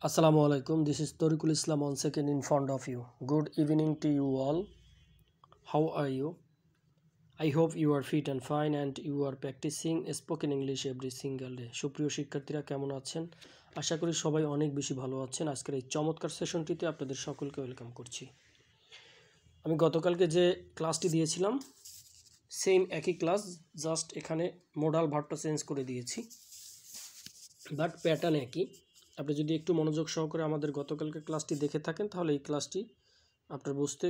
Assalamualaikum. This is Tariqul Islam once again in front of you. Good evening to you all. How are you? I hope you are fit and fine and you are practicing spoken English every single day. সুপ্রিয় শিক্ষার্থীরা কেমন আছেন? আশা করি সবাই অনেক বেশি ভালো আছেন। আজকের এই চমৎকার সেশনটিতে আপনাদের সকলকে ওয়েলকাম করছি। আমি গতকালকে যে ক্লাসটি দিয়েছিলাম সেম একই ক্লাস, জাস্ট এখানে মোডাল ভার্বটা চেঞ্জ করে দিয়েছি, বাট প্যাটার্ন একই। আপনি যদি একটু মনোযোগ সহকারে আমাদের গতকালকের ক্লাসটি দেখে থাকেন তাহলে এই ক্লাসটি আপনার বুঝতে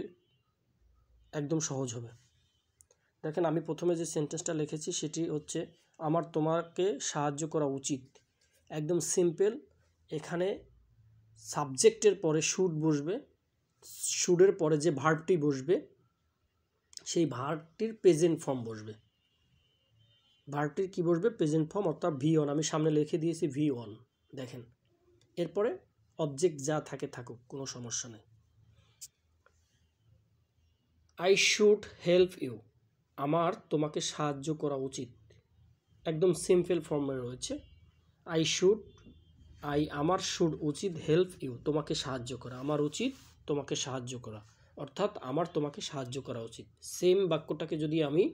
একদম সহজ হবে। দেখেন, আমি প্রথমে যে সেন্টেন্সটা লিখেছি সেটি হচ্ছে আমার তোমাকে সাহায্য করা উচিত। একদম সিম্পল। এখানে সাবজেক্টের পরে শুড বসবে, শুডের পরে যে ভার্বটি বসবে সেই ভার্বটির প্রেজেন্ট ফর্ম বসবে। ভার্বটির কি বসবে? প্রেজেন্ট ফর্ম, অর্থাৎ V1। আমি সামনে লিখে দিয়েছি V1। দেখেন, এরপরে অবজেক্ট যা থাকে থাকুক, কোনো সমস্যা নেই। আই শুড হেল্প ইউ, আমার তোমাকে সাহায্য করা উচিত। একদম সিম্পল ফর্মে রয়েছে। আমার শুড উচিত, হেল্প ইউ তোমাকে সাহায্য করা, আমার উচিত তোমাকে সাহায্য করা, অর্থাৎ আমার তোমাকে সাহায্য করা উচিত। সেম বাক্যটাকে যদি আমি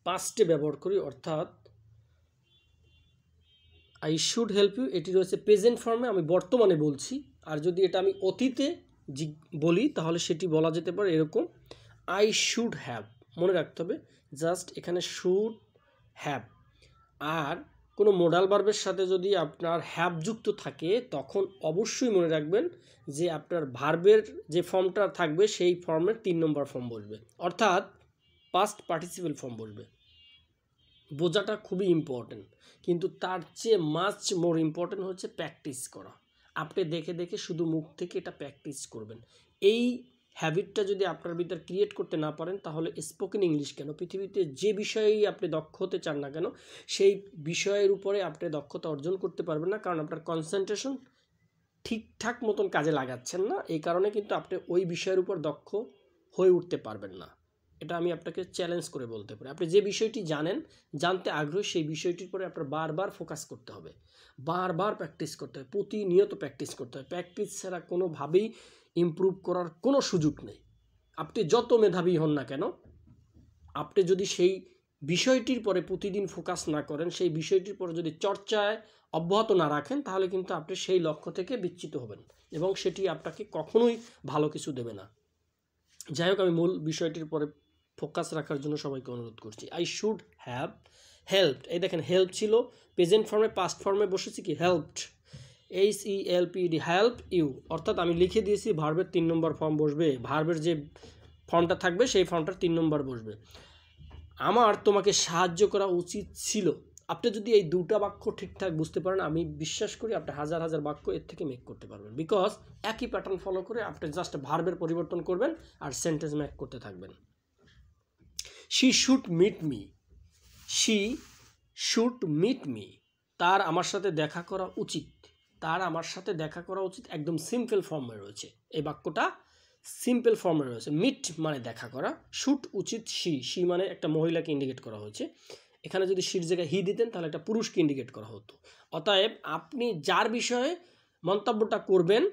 পাস্টে ব্যবহার করি, অর্থাৎ আই শুড হেল্প ইউ, এটি রয়েছে প্রেজেন্ট ফর্মে, আমি বর্তমানে বলছি। আর যদি এটা আমি অতীতে বলি তাহলে সেটি বলা যেতে পারে এরকম, আই শুড হ্যাভ। মনে রাখতে হবে জাস্ট এখানে শুড হ্যাভ। আর কোনো মোডাল ভার্বের সাথে যদি আপনার হ্যাভ যুক্ত থাকে তখন অবশ্যই মনে রাখবেন যে আপনার ভার্বের যে ফর্মটা থাকবে সেই ফর্মের 3 নম্বর ফর্ম বসবে, অর্থাৎ পাস্ট পার্টিসিপেল ফর্ম বসবে। বোঝাটা খুবই ইম্পর্টেন্ট, কিন্তু তার চেয়ে মাচ মোর ইম্পর্টেন্ট হচ্ছে প্র্যাকটিস করা। আপনি দেখে দেখে শুধু মুখ থেকে এটা প্র্যাকটিস করবেন। এই হ্যাবিটটা যদি আপনার ভিতর ক্রিয়েট করতে না পারেন তাহলে স্পোকেন ইংলিশ কেন, পৃথিবীতে যে বিষয়েই আপনি দক্ষ হতে চান না কেন সেই বিষয়ের উপরে আপনি দক্ষতা অর্জন করতে পারবেন না, কারণ আপনার কনসেন্ট্রেশন ঠিকঠাক মতন কাজে লাগাচ্ছেন না। এই কারণে কিন্তু আপনি ওই বিষয়ের উপর দক্ষ হয়ে উঠতে পারবেন না। এটা আমি আপনাকে চ্যালেঞ্জ করে বলতে পারি। আপনি যে বিষয়টি জানেন, জানতে আগ্রহী, সেই বিষয়টির পরে আপনার বারবার ফোকাস করতে হবে, বারবার প্র্যাকটিস করতে হবে, প্রতিনিয়ত প্র্যাকটিস করতে হবে। প্র্যাকটিস ছাড়া কোনোভাবেই ইমপ্রুভ করার কোনো সুযোগ নেই। আপনি যত মেধাবী হন না কেন, আপনি যদি সেই বিষয়টির পরে প্রতিদিন ফোকাস না করেন, সেই বিষয়টির পরে যদি চর্চায় অব্যাহত না রাখেন, তাহলে কিন্তু আপনি সেই লক্ষ্য থেকে বিচ্যুত হবেন এবং সেটি আপনাকে কখনোই ভালো কিছু দেবে না। যাই হোক, আমি মূল বিষয়টির পরে ফোকাস রাখার জন্য সবাইকে অনুরোধ করছি। I should have helped. এই দেখেন, হেল্প ছিল প্রেজেন্ট ফর্মে, পাস্ট ফর্মে বসেছি কি হেল্পড, HELPED, হেল্প ইউ, অর্থাৎ আমি লিখে দিয়েছি ভার্বের 3 নম্বর ফর্ম বসবে। ভার্বের যে ফর্মটা থাকবে সেই ফর্মটার 3 নম্বর বসবে। আমার তোমাকে সাহায্য করা উচিত ছিল। আপনি যদি এই দুটা বাক্য ঠিকঠাক বুঝতে পারেন, আমি বিশ্বাস করি আপনি হাজার হাজার বাক্য এর থেকে মেক করতে পারবেন, বিকজ একই প্যাটার্ন ফলো করে আপনি জাস্ট ভার্বের পরিবর্তন করবেন আর সেন্টেন্স মেক করতে থাকবেন। She should meet me, she should meet me, তার আমার সাথে দেখা করা উচিত, তার আমার সাথে দেখা করা উচিত। একদম সিম্পল ফর্মে রয়েছে এই বাক্যটা, সিম্পল ফর্মে রয়েছে। মিট মানে দেখা করা, শুট উচিত শি মানে একটা মহিলাকে ইন্ডিকেট করা হয়েছে। এখানে যদি শির জায়গায় হি দিতেন তাহলে একটা পুরুষকে ইন্ডিকেট করা হতো। অতএব আপনি যার বিষয়ে মন্তব্যটা করবেন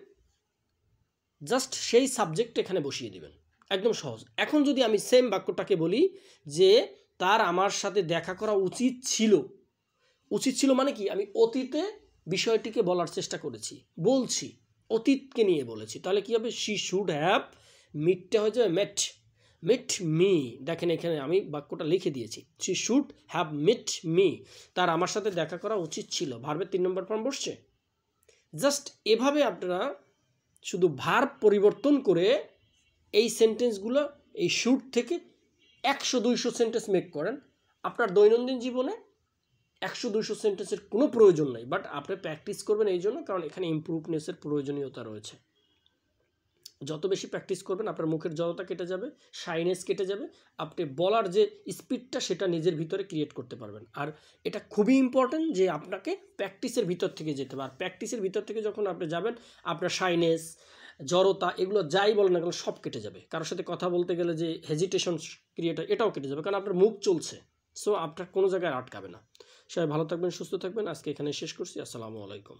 জাস্ট সেই সাবজেক্ট এখানে বসিয়ে দিবেন, একদম সহজ। এখন যদি আমি সেম বাক্যটাকে বলি যে তার আমার সাথে দেখা করা উচিত ছিল, উচিত ছিল মানে কি, আমি অতীতে বিষয়টিকে বলার চেষ্টা করেছি, বলছি, অতীতকে নিয়ে বলেছি, তাহলে কি হবে? শি শুড হ্যাভ, মিটটা হয়ে যাবে মেট, মিট মি। দেখেন এখানে আমি বাক্যটা লিখে দিয়েছি, she should have meet me, তার আমার সাথে দেখা করা উচিত ছিল। ভার্বের 3 নম্বর ফর্ম বসছে। জাস্ট এভাবে আপনারা শুধু ভার্ব পরিবর্তন করে এই সেন্টেন্সগুলো এই শুড থেকে 100-200 সেন্টেন্স মেক করেন। আপনার দৈনন্দিন জীবনে 100-200 সেন্টেন্সের কোনো প্রয়োজন নেই, বাট আপনি প্র্যাকটিস করবেন এই জন্য, কারণ এখানে ইমপ্রুভনেসের প্রয়োজনীয়তা রয়েছে। যত বেশি প্র্যাকটিস করবেন আপনার মুখের জড়তা কেটে যাবে, শাইনেস কেটে যাবে, আপনি বলার যে স্পিডটা সেটা নিজের ভিতরে ক্রিয়েট করতে পারবেন। আর এটা খুবই ইম্পর্টেন্ট যে আপনাকে প্র্যাকটিসের ভিতর থেকে যেতে হবে। আর প্র্যাকটিসের ভিতর থেকে যখন আপনি যাবেন, আপনার শাইনেস, জড়তা, এগুলো যাই বলেন না কেন সব কেটে যাবে। কারোর সাথে কথা বলতে গেলে যে হেজিটেশন ক্রিয়েট হয় এটাও কেটে যাবে, কারণ আপনার মুখ চলছে, সো আপনার কোনো জায়গায় আটকাবে না। সবাই ভালো থাকবেন, সুস্থ থাকবেন। আজকে এখানে শেষ করছি। আসসালামু আলাইকুম।